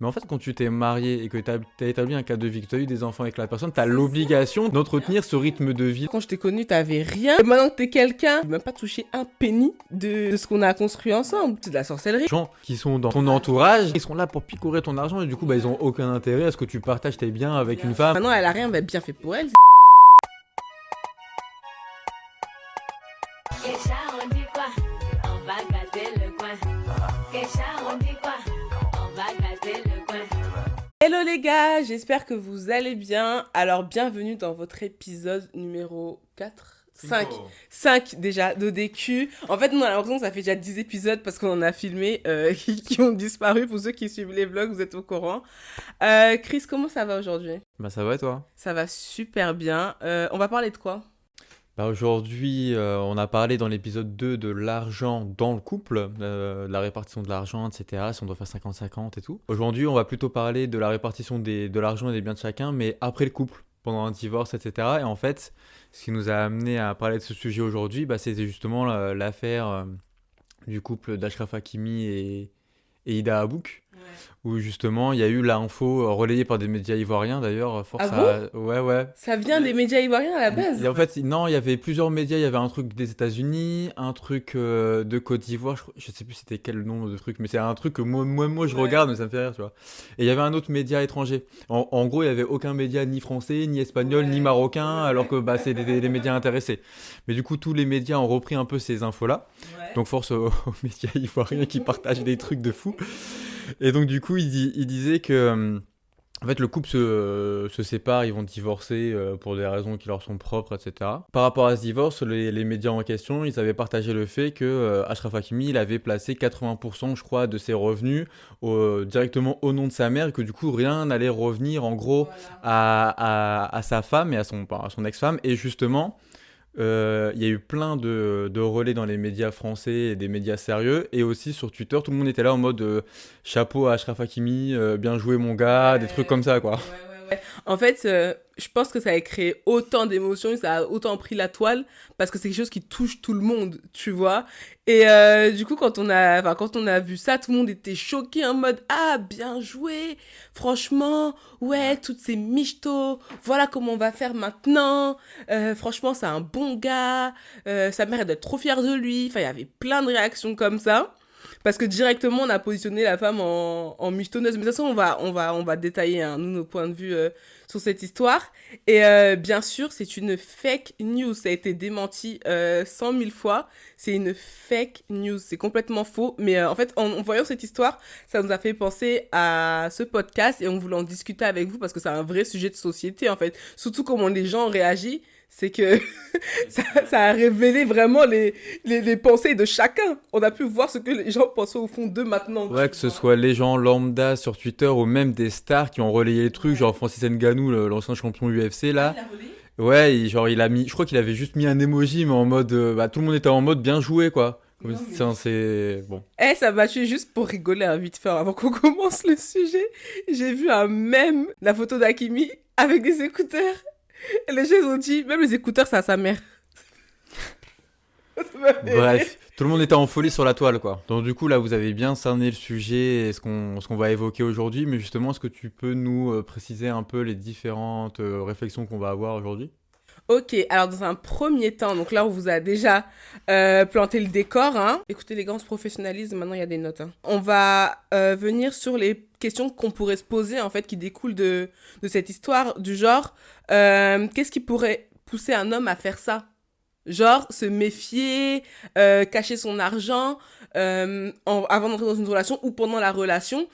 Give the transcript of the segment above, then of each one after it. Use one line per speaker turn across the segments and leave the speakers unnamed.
Mais en fait, quand tu t'es marié et que t'as établi un cadre de vie, que t'as eu des enfants avec la personne, t'as l'obligation d'entretenir ce rythme de vie.
Quand je t'ai connu, t'avais rien. Et maintenant que t'es quelqu'un, tu n'as même pas touché un penny de ce qu'on a construit ensemble. C'est de la sorcellerie.
Les gens qui sont dans ton entourage, ils sont là pour picorer ton argent et du coup, ils ont aucun intérêt à ce que tu partages tes biens avec une femme.
Maintenant, elle a rien, bien fait pour elle.
Kecha, on dit quoi? On va gâter le coin. Kecha, on dit quoi? On va gâter le coin.
Hello les gars, j'espère que vous allez bien. Alors bienvenue dans votre épisode numéro 4 5 déjà d'ODQ. En fait, on a l'impression que ça fait déjà 10 épisodes parce qu'on en a filmé qui ont disparu. Pour ceux qui suivent les vlogs, vous êtes au courant. Chris, comment ça va aujourd'hui?
Bah ça va et toi?
Ça va super bien. On va parler de quoi?
Bah aujourd'hui, on a parlé dans l'épisode 2 de l'argent dans le couple, de la répartition de l'argent, etc. Si on doit faire 50-50 et tout. Aujourd'hui, on va plutôt parler de la répartition de l'argent et des biens de chacun, mais après le couple, pendant un divorce, etc. Et en fait, ce qui nous a amené à parler de ce sujet aujourd'hui, bah, c'était justement l'affaire du couple d'Achraf Hakimi et Ida Habouk. Où justement il y a eu l'info relayée par des médias ivoiriens d'ailleurs. Force ouais.
Ça vient des médias ivoiriens à la base?
Et en fait, non, il y avait plusieurs médias. Il y avait un truc des États-Unis, un truc de Côte d'Ivoire. Je sais plus c'était quel nom de truc, mais c'est un truc que moi je regarde, mais ça me fait rire, tu vois. Et il y avait un autre média étranger. En gros, il y avait aucun média ni français, ni espagnol, ni marocain, alors que c'est des médias intéressés. Mais du coup, tous les médias ont repris un peu ces infos-là. Ouais. Donc force aux médias ivoiriens qui partagent des trucs de fou. Et donc du coup, il disait que en fait, le couple se sépare, ils vont divorcer pour des raisons qui leur sont propres, etc. Par rapport à ce divorce, les médias en question, ils avaient partagé le fait que Achraf Hakimi, il avait placé 80%, je crois, de ses revenus directement au nom de sa mère, et que du coup, rien n'allait revenir, en gros, à sa femme et à son ex-femme. Et justement, il y a eu plein de relais dans les médias français et des médias sérieux, et aussi sur Twitter, tout le monde était là en mode chapeau à Achraf Hakimi, bien joué mon gars, des trucs comme ça, quoi.
Ouais. En fait, je pense que ça a créé autant d'émotions, ça a autant pris la toile, parce que c'est quelque chose qui touche tout le monde, tu vois. Et du coup, quand on a vu ça, tout le monde était choqué en mode « Ah, bien joué, franchement, ouais, toutes ces michtos, voilà comment on va faire maintenant, franchement, c'est un bon gars, sa mère, elle doit être trop fière de lui. » Enfin, il y avait plein de réactions comme ça. Parce que directement, on a positionné la femme en michetonneuse. Mais de toute façon, on va détailler nos points de vue sur cette histoire. Et bien sûr, c'est une fake news. Ça a été démenti 100 000 fois. C'est une fake news. C'est complètement faux. Mais en fait, en voyant cette histoire, ça nous a fait penser à ce podcast. Et on voulait en discuter avec vous parce que c'est un vrai sujet de société, en fait. Surtout comment les gens réagissent. C'est que ça a révélé vraiment les pensées de chacun. On a pu voir ce que les gens pensaient au fond d'eux maintenant.
Ouais, que ce soit les gens lambda sur Twitter ou même des stars qui ont relayé les trucs, genre Francis Ngannou, l'ancien champion UFC là.
Il a relayé ?
Ouais, il a mis, je crois qu'il avait juste mis un emoji, mais en mode, tout le monde était en mode bien joué, quoi. Comme c'est bon.
Ça m'a tué juste pour rigoler vite fait avant qu'on commence le sujet. J'ai vu un mème, la photo d'Hakimi avec des écouteurs. Et les gens ils ont dit, même les écouteurs, c'est à sa mère.
Bref, tout le monde était en folie sur la toile, quoi. Donc du coup, là, vous avez bien cerné le sujet et ce qu'on va évoquer aujourd'hui. Mais justement, est-ce que tu peux nous préciser un peu les différentes réflexions qu'on va avoir aujourd'hui ?
Ok, alors dans un premier temps, donc là on vous a déjà planté le décor, hein. Écoutez les gars, on se professionnalise, maintenant il y a des notes, hein. On va venir sur les questions qu'on pourrait se poser, en fait, qui découlent de cette histoire, du genre, qu'est-ce qui pourrait pousser un homme à faire ça ? Genre, se méfier, cacher son argent avant d'entrer dans une relation ou pendant la relation.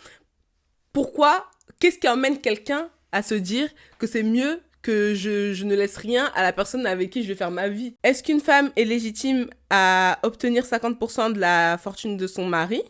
Pourquoi ? Qu'est-ce qui emmène quelqu'un à se dire que c'est mieux que je ne laisse rien à la personne avec qui je vais faire ma vie? Est-ce qu'une femme est légitime à obtenir 50% de la fortune de son mari ?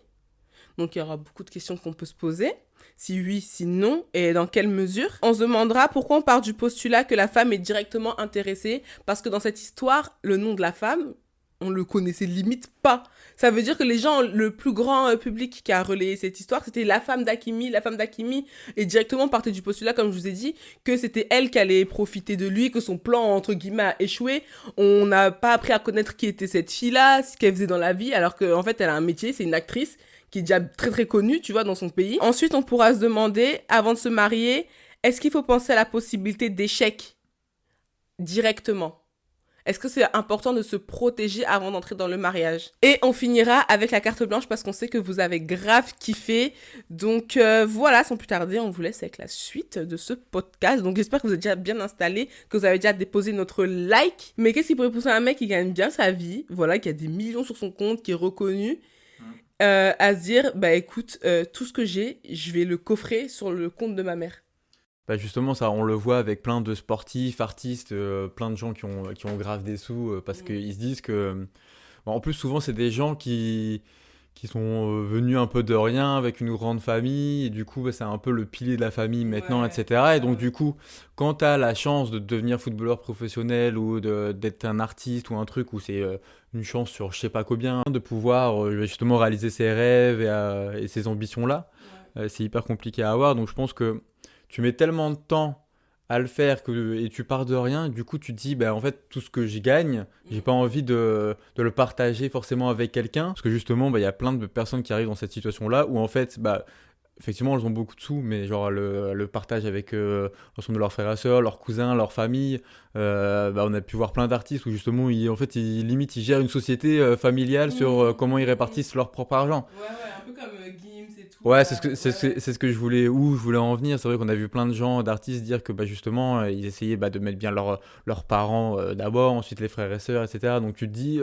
Donc, il y aura beaucoup de questions qu'on peut se poser. Si oui, si non, et dans quelle mesure ? On se demandera pourquoi on part du postulat que la femme est directement intéressée, parce que dans cette histoire, le nom de la femme, on le connaissait limite pas. Ça veut dire que les gens, le plus grand public qui a relayé cette histoire, c'était la femme d'Hakimi. La femme d'Hakimi est directement partie du postulat, comme je vous ai dit, que c'était elle qui allait profiter de lui, que son plan, entre guillemets, a échoué. On n'a pas appris à connaître qui était cette fille-là, ce qu'elle faisait dans la vie, alors qu'en fait, elle a un métier, c'est une actrice qui est déjà très très connu, tu vois, dans son pays. Ensuite, on pourra se demander, avant de se marier, est-ce qu'il faut penser à la possibilité d'échec directement? Est-ce que c'est important de se protéger avant d'entrer dans le mariage? Et on finira avec la carte blanche parce qu'on sait que vous avez grave kiffé. Donc voilà, sans plus tarder, on vous laisse avec la suite de ce podcast. Donc j'espère que vous êtes déjà bien installés, que vous avez déjà déposé notre like. Mais qu'est-ce qui pourrait pousser un mec qui gagne bien sa vie, voilà, qui a des millions sur son compte, qui est reconnu, à se dire, bah écoute, tout ce que j'ai, je vais le coffrer sur le compte de ma mère?
Bah justement, ça, on le voit avec plein de sportifs, artistes, plein de gens qui ont grave des sous parce qu'ils se disent que. Bon, en plus, souvent, c'est des gens qui sont venus un peu de rien avec une grande famille. Et du coup, bah, c'est un peu le pilier de la famille maintenant,
Ouais.
etc. Et donc, du coup, quand tu as la chance de devenir footballeur professionnel ou d'être un artiste ou un truc où c'est une chance sur je sais pas combien, de pouvoir justement réaliser ses rêves et ses ambitions-là, c'est hyper compliqué à avoir. Donc, je pense que tu mets tellement de temps à le faire et tu pars de rien, du coup tu te dis bah en fait tout ce que j'y gagne, j'ai pas envie de le partager forcément avec quelqu'un parce que justement bah il y a plein de personnes qui arrivent dans cette situation là où en fait bah effectivement elles ont beaucoup de sous mais genre le partage avec l'ensemble de leurs frères et sœurs, leurs cousins, leur famille, bah on a pu voir plein d'artistes où justement en fait limite ils gèrent une société familiale sur comment ils répartissent leur propre argent.
Ouais, un peu comme Gims et tout.
Ouais, c'est ce que je voulais en venir. C'est vrai qu'on a vu plein de gens, d'artistes dire que bah, justement, ils essayaient bah, de mettre bien leurs parents d'abord, ensuite les frères et sœurs, etc. Donc tu te dis,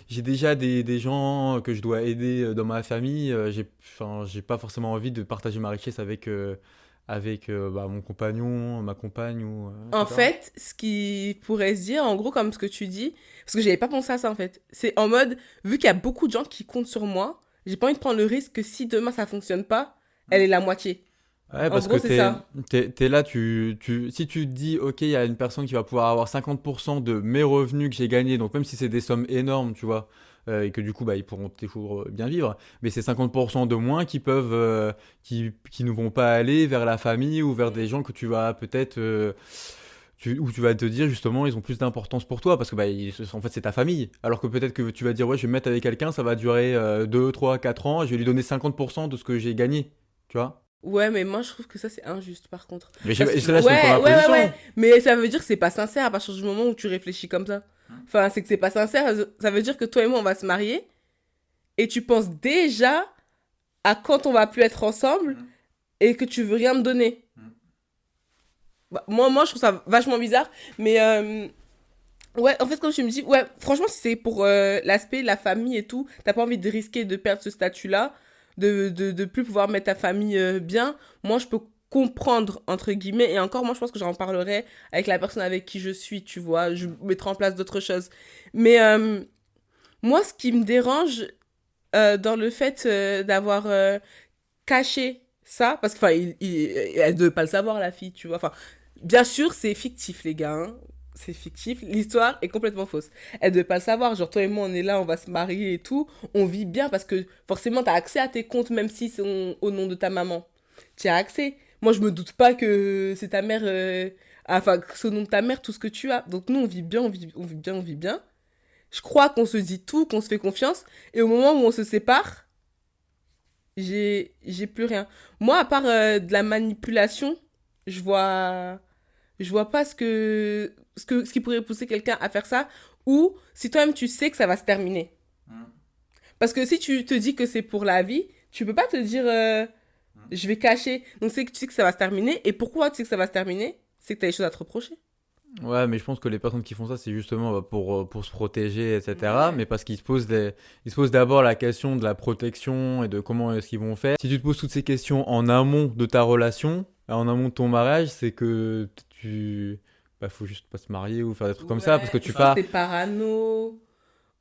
j'ai déjà des gens que je dois aider dans ma famille. J'ai pas forcément envie de partager ma richesse avec bah, mon compagnon, ma compagne,
En
etc.
fait, ce qui pourrait se dire, en gros, comme ce que tu dis, parce que j'avais pas pensé à ça en fait, c'est en mode, vu qu'il y a beaucoup de gens qui comptent sur moi, j'ai pas envie de prendre le risque que si demain ça fonctionne pas, elle est la moitié.
Ouais,
En
parce que
gros, c'est ça.
t'es là, si tu te dis, ok, il y a une personne qui va pouvoir avoir 50% de mes revenus que j'ai gagnés, donc même si c'est des sommes énormes, tu vois, et que du coup, bah, ils pourront toujours bien vivre, mais c'est 50% de moins qui ne vont pas aller vers la famille ou vers des gens que tu vas peut-être, où tu vas te dire justement, ils ont plus d'importance pour toi, parce que bah, en fait, c'est ta famille. Alors que peut-être que tu vas dire, ouais, je vais me mettre avec quelqu'un, ça va durer 2, 3, 4 ans, et je vais lui donner 50% de ce que j'ai gagné, tu vois.
Ouais, mais moi je trouve que ça c'est injuste par contre.
Mais
Parce que,
c'est là, je comprends la
ouais.
position.
Mais ça veut dire que c'est pas sincère à partir du moment où tu réfléchis comme ça. Enfin, c'est que c'est pas sincère. Ça veut dire que toi et moi on va se marier et tu penses déjà à quand on va plus être ensemble et que tu veux rien me donner. Bah, moi je trouve ça vachement bizarre. Mais ouais, en fait, comme je me dis, ouais, franchement, si c'est pour l'aspect, la famille et tout, t'as pas envie de risquer de perdre ce statut-là, de plus pouvoir mettre ta famille bien, moi, je peux comprendre, entre guillemets, et encore, moi, je pense que j'en parlerai avec la personne avec qui je suis, tu vois, je mettrai en place d'autres choses. Mais moi, ce qui me dérange dans le fait d'avoir caché ça, parce que, enfin, elle ne devait pas le savoir, la fille, tu vois, enfin, bien sûr, c'est fictif, les gars, hein. C'est fictif, l'histoire est complètement fausse. Elle devait pas le savoir, genre toi et moi on est là, on va se marier et tout, on vit bien parce que forcément t'as accès à tes comptes même si c'est au nom de ta maman. Tu as accès. Moi je me doute pas que c'est ta mère, enfin que c'est au nom de ta mère tout ce que tu as. Donc nous on vit bien, on vit bien. Je crois qu'on se dit tout, qu'on se fait confiance et au moment où on se sépare, j'ai plus rien. Moi à part de la manipulation, je vois je vois pas ce qui pourrait pousser quelqu'un à faire ça, ou si toi-même tu sais que ça va se terminer. Parce que si tu te dis que c'est pour la vie, tu peux pas te dire je vais cacher. Donc c'est que tu sais que ça va se terminer, et pourquoi tu sais que ça va se terminer? C'est que t'as des choses à te reprocher.
Ouais, mais je pense que les personnes qui font ça, c'est justement bah, pour se protéger, etc.
Ouais.
Mais parce ils se posent d'abord la question de la protection et de comment est-ce qu'ils vont faire. Si tu te poses toutes ces questions en amont de ta relation, en amont de ton mariage, c'est que bah, faut juste pas se marier ou faire des trucs comme ça, parce que
Ouais,
tu
soit
pars.
t'es parano,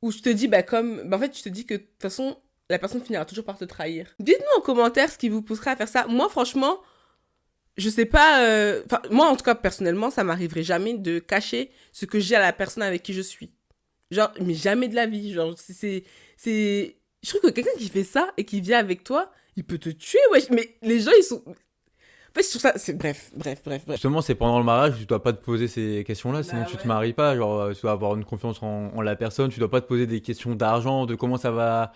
ou je te dis, bah comme, bah en fait, je te dis que de toute façon, la personne finira toujours par te trahir. Dites-nous en commentaire ce qui vous poussera à faire ça. Moi, franchement, je sais pas. Enfin, moi, en tout cas, personnellement, ça m'arriverait jamais de cacher ce que j'ai à la personne avec qui je suis. Genre, mais jamais de la vie. Genre, je trouve que quelqu'un qui fait ça et qui vient avec toi, il peut te tuer, wesh. Mais les gens, ils sont. fait, je trouve ça, c'est bref.
Justement, c'est pendant le mariage que tu dois pas te poser ces questions-là, sinon
Bah
tu te
ouais.
maries pas. Genre, tu dois avoir une confiance en la personne, tu dois pas te poser des questions d'argent, de comment ça va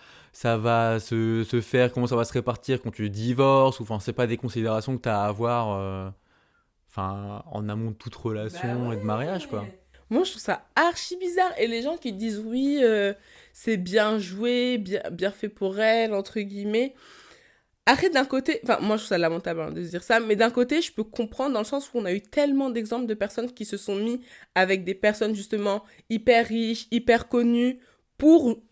se faire, comment ça va se répartir quand tu divorces, ou enfin, c'est pas des considérations que tu as à avoir enfin, en amont de toute relation et de mariage, quoi.
Moi, je trouve ça archi bizarre. Et les gens qui disent oui, c'est bien joué, bien fait pour elle, entre guillemets. Arrête d'un côté, enfin, moi je trouve ça lamentable hein, de se dire ça, mais d'un côté, je peux comprendre dans le sens où on a eu tellement d'exemples de personnes qui se sont mis avec des personnes justement hyper riches, hyper connues, pour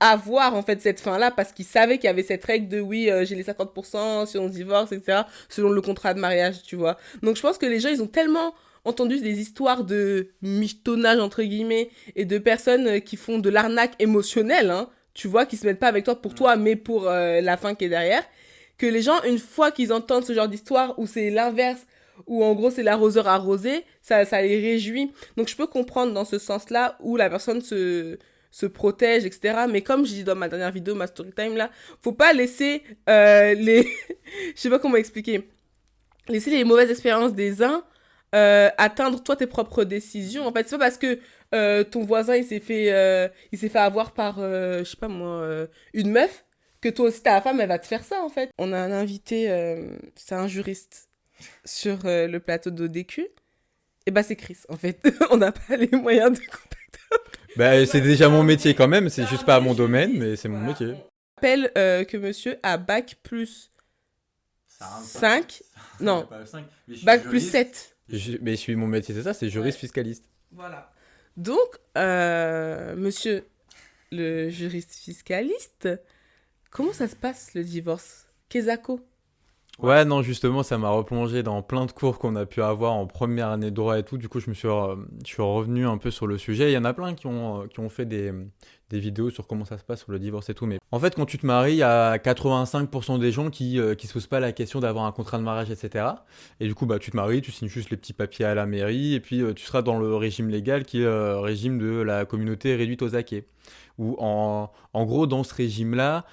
avoir en fait cette fin-là, parce qu'ils savaient qu'il y avait cette règle de oui, j'ai les 50% si on divorce, etc., selon le contrat de mariage, tu vois. Donc je pense que les gens, ils ont tellement entendu des histoires de michetonnage, entre guillemets, et de personnes qui font de l'arnaque émotionnelle, hein, tu vois, qui se mettent pas avec toi pour toi, mais pour la fin qui est derrière, que les gens, une fois qu'ils entendent ce genre d'histoire où c'est l'inverse, où en gros c'est l'arroseur arrosé, ça les réjouit. Donc je peux comprendre dans ce sens-là où la personne se protège, etc. Mais comme je dis dans ma dernière vidéo, ma story time là, faut pas laisser les... je sais pas comment expliquer. Laisser les mauvaises expériences des uns atteindre toi tes propres décisions. En fait, c'est pas parce que ton voisin il s'est fait avoir par, je sais pas moi, une meuf, que toi aussi ta femme elle va te faire ça en fait. On a un invité, c'est un juriste sur le plateau d'ODQ. Et bah c'est Chris en fait. On n'a pas les moyens de
Bah, c'est déjà mon métier quand même, c'est juste pas mon domaine, mais c'est mon métier.
On rappelle que monsieur a bac plus 5, non, bac plus 7.
Mais je suis mon métier, c'est ça, c'est juriste fiscaliste.
Voilà. Donc, monsieur le juriste fiscaliste, comment ça se passe le divorce? Kezako?
Ouais, non, justement, ça m'a replongé dans plein de cours qu'on a pu avoir en première année de droit et tout. Du coup, je suis revenu un peu sur le sujet. Il y en a plein qui ont fait des vidéos sur comment ça se passe sur le divorce et tout. Mais en fait, quand tu te maries, il y a 85% des gens qui se posent pas la question d'avoir un contrat de mariage, etc. Et du coup, bah, tu te maries, tu signes juste les petits papiers à la mairie et puis tu seras dans le régime légal qui est le régime de la communauté réduite aux acquis. Où en gros, dans ce régime-là,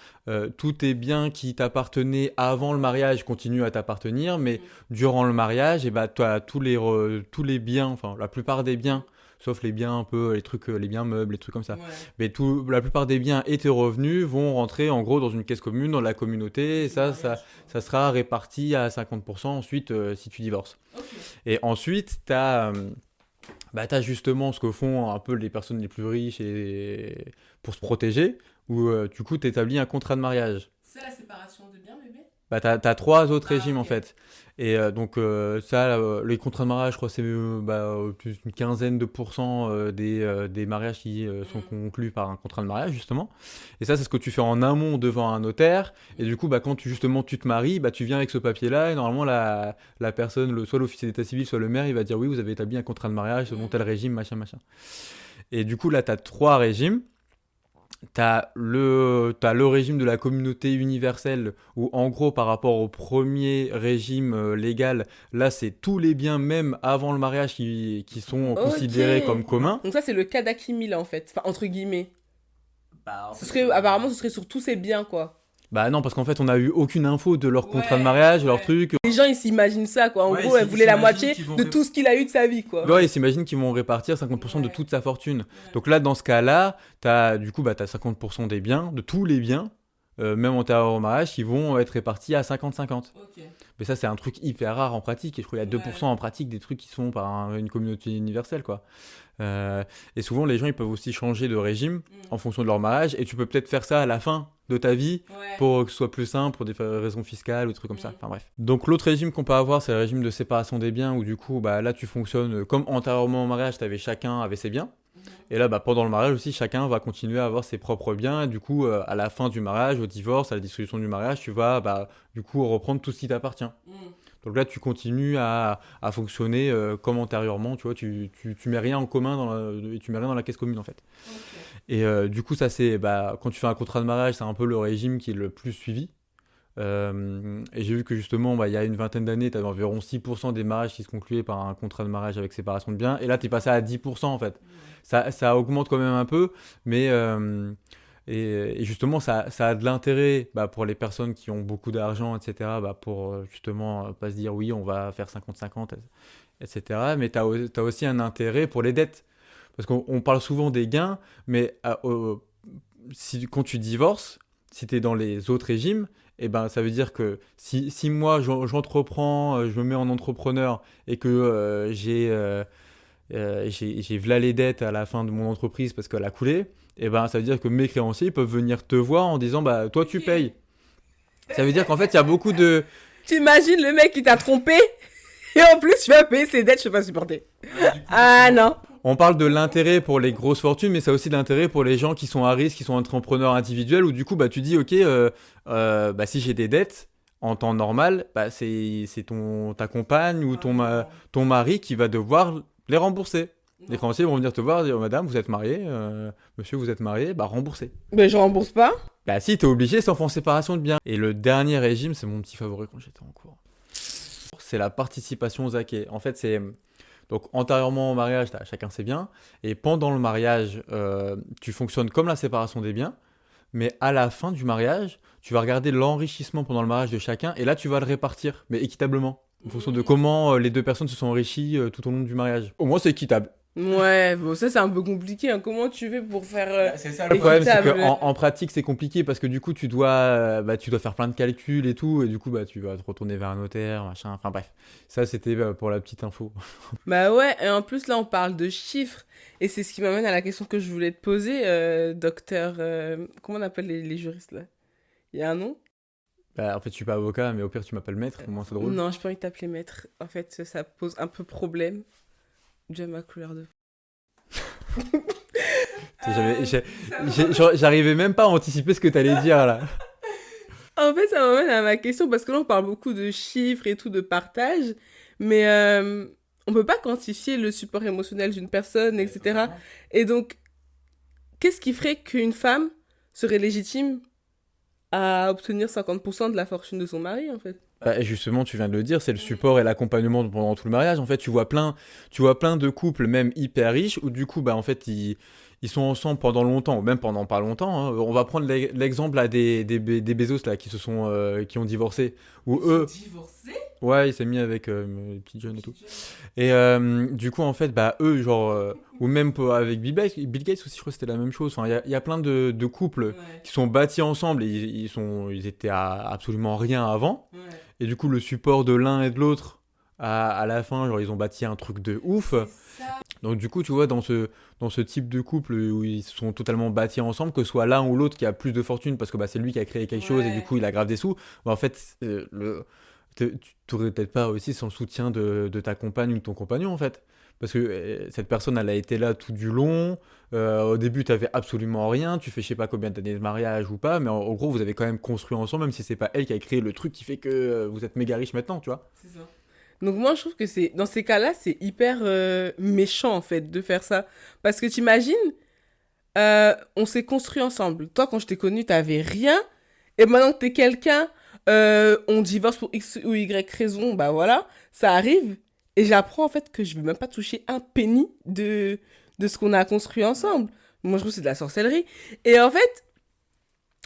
tous tes biens qui t'appartenaient avant le mariage continuent à t'appartenir, mais durant le mariage, et bah, tu as tous les biens, enfin la plupart des biens, sauf les biens un peu, les trucs, les biens meubles, les trucs comme ça.
Ouais.
Mais la plupart des biens et tes revenus vont rentrer en gros dans une caisse commune, dans la communauté, et ça sera réparti à 50% ensuite si tu divorces.
Ok.
Et ensuite, tu as... bah, t'as justement ce que font un peu les personnes les plus riches et pour se protéger, où du coup t'établis un contrat de mariage.
C'est la séparation de biens, bébé?
Bah, t'as trois autres
Ah,
régimes en
ok.
fait. Et donc ça, les contrats de mariage, je crois que c'est plus une quinzaine de pourcents des mariages qui sont conclus par un contrat de mariage justement. Et ça, c'est ce que tu fais en amont devant un notaire. Et du coup, bah, quand justement tu te maries, bah, tu viens avec ce papier-là et normalement la personne, soit l'officier d'état civil, soit le maire, il va dire oui, vous avez établi un contrat de mariage selon tel régime, machin, machin. Et du coup, là, t'as trois régimes. T'as le régime de la communauté universelle où en gros par rapport au premier régime légal, là c'est tous les biens même avant le mariage qui sont
Ok.
considérés comme communs.
Donc ça, c'est le cas d'Akimi, là, en fait. Enfin, entre guillemets.
Bah,
Apparemment, ce serait sur tous ces biens, quoi.
bah non, parce qu'en fait on a eu aucune info de leur contrat de
Ouais,
mariage, de leur
ouais.
truc.
Les gens, ils s'imaginent ça, quoi. En
Ouais,
gros, elle
ils
voulait la
s'imaginent
moitié
qu'ils vont
de tout ce qu'il a eu de sa vie, quoi.
Ouais, ils s'imaginent qu'ils vont répartir 50% de
Ouais.
toute sa fortune. Donc là, dans ce cas-là, t'as 50% des biens, de tous les biens, même antérieurs au mariage, qui vont être répartis à 50-50.
Ok.
Mais ça, c'est un truc hyper rare en pratique. Et je crois qu'il y a 2% en pratique des trucs qui se font par une communauté universelle, quoi. Et souvent, les gens, ils peuvent aussi changer de régime en fonction de leur mariage. Et tu peux peut-être faire ça à la fin de ta vie
Ouais.
pour que ce soit plus simple, pour des raisons fiscales ou des trucs comme ça. Enfin bref. Donc l'autre régime qu'on peut avoir, c'est le régime de séparation des biens, où du coup, bah, là, tu fonctionnes comme antérieurement au mariage, chacun avait ses biens. Et là, bah, pendant le mariage aussi, chacun va continuer à avoir ses propres biens. Et du coup, à la fin du mariage, au divorce, à la dissolution du mariage, tu vas bah, du coup reprendre tout ce qui t'appartient. Donc là, tu continues à fonctionner comme antérieurement. Tu vois, tu mets rien en commun et tu mets rien dans la caisse commune en fait. Et du coup, ça c'est bah, quand tu fais un contrat de mariage, c'est un peu le régime qui est le plus suivi. Et j'ai vu que justement, bah, il y a une vingtaine d'années, tu avais environ 6% des mariages qui se concluaient par un contrat de mariage avec séparation de biens. Et là, tu es passé à 10% en fait. Ça augmente quand même un peu, mais Et justement, ça a de l'intérêt pour les personnes qui ont beaucoup d'argent, etc., pour justement pas se dire oui, on va faire 50-50, etc. Mais tu as aussi un intérêt pour les dettes. Parce qu'on parle souvent des gains, mais quand tu divorces, si tu es dans les autres régimes, eh ben, ça veut dire que si moi j'entreprends, je me mets en entrepreneur et que j'ai v'là les dettes à la fin de mon entreprise parce qu'elle a coulé, et ben ça veut dire que mes créanciers peuvent venir te voir en disant bah toi tu payes. Ça veut dire qu'en fait il y a beaucoup de
T'imagines le mec qui t'a trompé et en plus tu vas payer ses dettes, je peux pas supporter. Ah non.
on parle de l'intérêt pour les grosses fortunes, mais ça a aussi de l'intérêt pour les gens qui sont à risque, qui sont entrepreneurs individuels, où du coup tu dis ok si j'ai des dettes en temps normal, c'est ta compagne ou ton mari qui va devoir les rembourser. Les créanciers vont venir te voir et dire madame, vous êtes marié, monsieur, vous êtes marié, remboursez.
Mais je rembourse pas.
Si, t'es obligé, sauf en séparation de biens. Et le dernier régime, c'est mon petit favori quand j'étais en cours. C'est la participation aux acquis. En fait, c'est. Donc, antérieurement au mariage, chacun ses biens. Et pendant le mariage, tu fonctionnes comme la séparation des biens. Mais à la fin du mariage, tu vas regarder l'enrichissement pendant le mariage de chacun. Et là, tu vas le répartir, mais équitablement. En fonction de comment les deux personnes se sont enrichies tout au long du mariage. Au moins, c'est équitable.
Ouais, bon, ça c'est un peu compliqué. Hein. Comment tu fais pour faire.
C'est ça le problème, c'est qu'en pratique, c'est compliqué parce que du coup, tu dois faire plein de calculs et tout. Et du coup, tu vas te retourner vers un notaire, machin. Enfin bref, ça c'était pour la petite info.
Bah ouais, et en plus là, on parle de chiffres. Et c'est ce qui m'amène à la question que je voulais te poser, docteur. Comment on appelle les juristes là? Il y a un nom?
En fait, je suis pas avocat, mais au pire, tu m'appelles maître. Au moins, c'est drôle.
Non, je peux pas t'appeler maître. En fait, ça pose un peu problème. J'aime ma couleur de
J'arrivais même pas à anticiper ce que t'allais dire là.
En fait, ça m'amène à ma question parce que là, on parle beaucoup de chiffres et tout, de partage, mais on peut pas quantifier le support émotionnel d'une personne, etc. Et donc, qu'est-ce qui ferait qu'une femme serait légitime à obtenir 50% de la fortune de son mari, en fait?
Justement, tu viens de le dire, c'est le support et l'accompagnement pendant tout le mariage. En fait, tu vois plein de couples, même hyper riches, où du coup, en fait, ils sont ensemble pendant longtemps, ou même pendant pas longtemps. Hein. On va prendre l'exemple là, des Bezos là, qui ont divorcé. Où
Ils
eux,
sont divorcés?
ouais, il s'est mis avec une petite jeune et tout. Et du coup, en fait, eux, genre, ou même avec Bill Gates aussi, je crois que c'était la même chose. Enfin, il y a plein de couples qui sont bâtis ensemble et ils étaient à absolument rien avant.
Ouais.
Et du coup, le support de l'un et de l'autre, à la fin, genre, ils ont bâti un truc de ouf. Donc, du coup, tu vois, dans ce type de couple où ils sont totalement bâtis ensemble, que ce soit l'un ou l'autre qui a plus de fortune parce que c'est lui qui a créé quelque chose et du coup, il a grave des sous, en fait, tu n'aurais peut-être pas aussi sans le soutien de ta compagne ou de ton compagnon, en fait. Parce que cette personne, elle a été là tout du long. Au début, tu n'avais absolument rien. Tu fais je sais pas combien d'années de mariage ou pas. Mais en gros, vous avez quand même construit ensemble, même si c'est pas elle qui a créé le truc qui fait que vous êtes méga riche maintenant, tu vois.
C'est ça. Donc moi, je trouve que dans ces cas-là, c'est hyper méchant, en fait, de faire ça. Parce que t'imagines, on s'est construit ensemble. Toi, quand je t'ai connu, t'avais rien. Et maintenant que t'es quelqu'un, on divorce pour X ou Y raison, voilà, ça arrive. Et j'apprends, en fait, que je ne vais même pas toucher un penny de ce qu'on a construit ensemble. Moi, je trouve que c'est de la sorcellerie. Et en fait,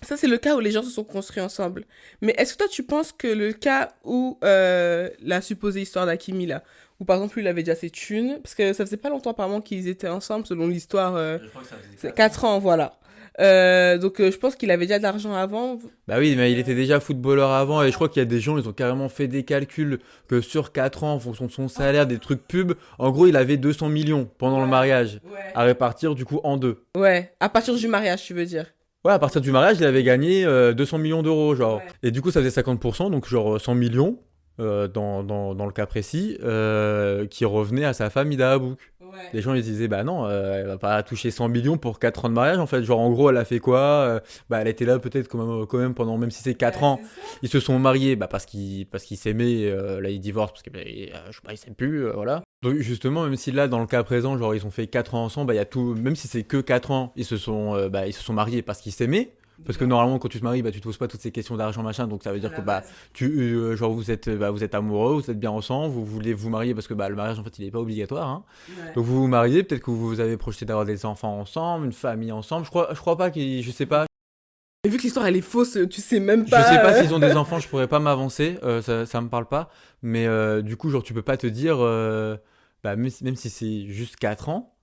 ça, c'est le cas où les gens se sont construits ensemble. Mais est-ce que toi, tu penses que le cas où la supposée histoire d'Hakimi, là, où par exemple, lui, il avait déjà ses thunes, parce que ça faisait pas longtemps apparemment qu'ils étaient ensemble, selon l'histoire,
Je crois que ça faisait
4 ans, voilà. Donc, je pense qu'il avait déjà de l'argent avant.
Oui, mais il était déjà footballeur avant et je crois qu'il y a des gens, ils ont carrément fait des calculs que sur 4 ans, en fonction de son salaire, des trucs pubs, en gros, il avait 200 millions pendant le mariage, à répartir du coup en deux.
Ouais, à partir du mariage, tu veux dire.
Ouais, à partir du mariage, il avait gagné 200 millions d'euros, genre. Ouais. Et du coup, ça faisait 50%, donc genre 100 millions, dans le cas précis, qui revenait à sa femme Ida Habouk. Ouais. Les gens, ils disaient, non, elle va pas toucher 100 millions pour 4 ans de mariage, en fait. Genre, en gros, elle a fait quoi elle était là peut-être quand même pendant, même si c'est 4 ans. Ils se sont mariés parce qu'ils s'aimaient, là, ils divorcent parce que, je sais pas, ils s'aiment plus, voilà. Donc, justement, même si là, dans le cas présent, genre, ils ont fait 4 ans ensemble, il y a tout, même si c'est que 4 ans, ils se sont mariés parce qu'ils s'aimaient. Parce que normalement, quand tu te maries, tu te poses pas toutes ces questions d'argent, machin. Donc ça veut dire que vous êtes amoureux, vous êtes bien ensemble, vous voulez vous marier parce que le mariage en fait il est pas obligatoire. Hein. Ouais. Donc vous vous mariez, peut-être que vous avez projeté d'avoir des enfants ensemble, une famille ensemble. Je crois pas je sais pas.
Mais vu que l'histoire elle est fausse, tu sais même
Je
pas.
sais pas s'ils ont des enfants, je pourrais pas m'avancer, ça me parle pas. Mais du coup, genre, tu peux pas te dire, bah, même si c'est juste 4 ans.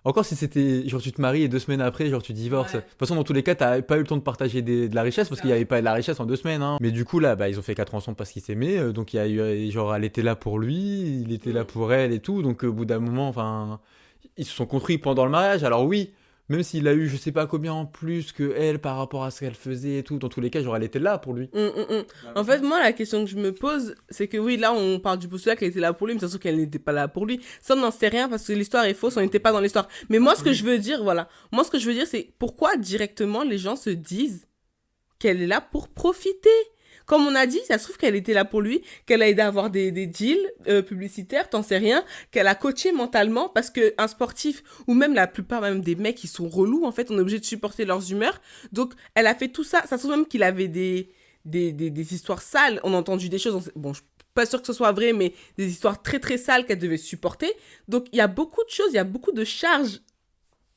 Encore si c'était, genre, tu te maries et 2 semaines après, genre, tu divorces.
Ouais.
De toute façon, dans tous les cas, t'as pas eu le temps de partager de la richesse parce
C'est
qu'il y
ça.
avait pas de la richesse en 2 semaines, hein. Mais du coup, là, bah, ils ont fait 4 ans ensemble parce qu'ils s'aimaient. Donc, il y a eu, genre, elle était là pour lui, il était là pour elle et tout. Donc, au bout d'un moment, enfin, ils se sont construits pendant le mariage. Alors, oui. Même s'il a eu je sais pas combien en plus que elle par rapport à ce qu'elle faisait et tout, dans tous les cas, genre elle était là pour lui.
En fait, moi, la question que je me pose, c'est que oui, là, on parle du postulat qu'elle était là pour lui, mais c'est sûr qu'elle n'était pas là pour lui. Ça, on n'en sait rien parce que l'histoire est fausse, on n'était pas dans l'histoire. Mais moi, ce que je veux dire, voilà. Moi, ce que je veux dire, c'est pourquoi directement les gens se disent qu'elle est là pour profiter. Comme on a dit, ça se trouve qu'elle était là pour lui, qu'elle a aidé à avoir des deals publicitaires, t'en sais rien, qu'elle a coaché mentalement, parce que un sportif, ou même la plupart même des mecs qui sont relous, en fait, on est obligé de supporter leurs humeurs. Donc, elle a fait tout ça. Ça se trouve même qu'il avait des histoires sales. On a entendu des choses, bon, je suis pas sûre que ce soit vrai, mais des histoires très très sales qu'elle devait supporter. Donc, il y a beaucoup de choses, il y a beaucoup de charges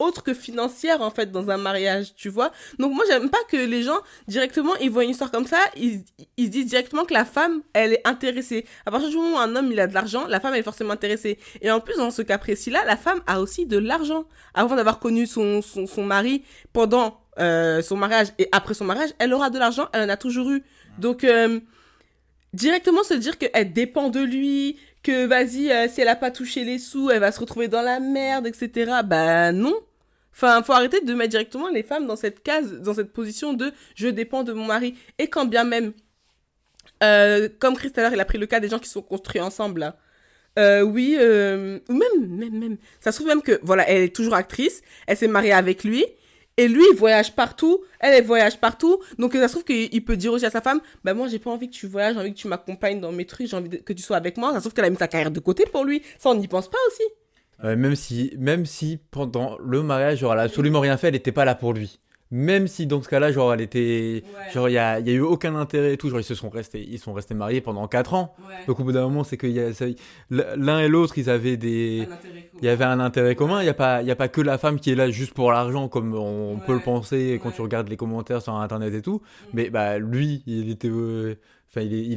autre que financière en fait dans un mariage, tu vois. Donc moi j'aime pas que les gens directement ils voient une histoire comme ça, ils se disent directement que la femme elle est intéressée. À partir du moment où un homme il a de l'argent, la femme elle est forcément intéressée. Et en plus dans ce cas précis là, la femme a aussi de l'argent. Avant d'avoir connu son mari pendant son mariage et après son mariage, elle aura de l'argent, elle en a toujours eu. Donc directement se dire qu'elle dépend de lui, que vas-y, si elle a pas touché les sous, elle va se retrouver dans la merde, etc. Bah non. Enfin, faut arrêter de mettre directement les femmes dans cette case, dans cette position de je dépends de mon mari. Et quand bien même, comme Chris tout à l'heure, il a pris le cas des gens qui sont construits ensemble là. Oui, ou même, ça se trouve même que, voilà, elle est toujours actrice, elle s'est mariée avec lui, et lui, il voyage partout, elle voyage partout, donc ça se trouve qu'il peut dire aussi à sa femme, bah moi, j'ai pas envie que tu voyages, j'ai envie que tu m'accompagnes dans mes trucs, que tu sois avec moi, ça se trouve qu'elle a mis sa carrière de côté pour lui, ça on n'y pense pas aussi.
Même si pendant le mariage, genre elle a absolument rien fait, elle était pas là pour lui. Même si dans ce cas-là, genre elle était,
Ouais.
genre il y a eu aucun intérêt et tout, genre ils sont restés mariés pendant 4 ans.
Ouais.
Donc au bout d'un moment, c'est que l'un et l'autre, ils avaient il y avait un intérêt commun. Il y a pas que la femme qui est là juste pour l'argent, comme on peut le penser quand tu regardes les commentaires sur Internet et tout. Mais bah lui, il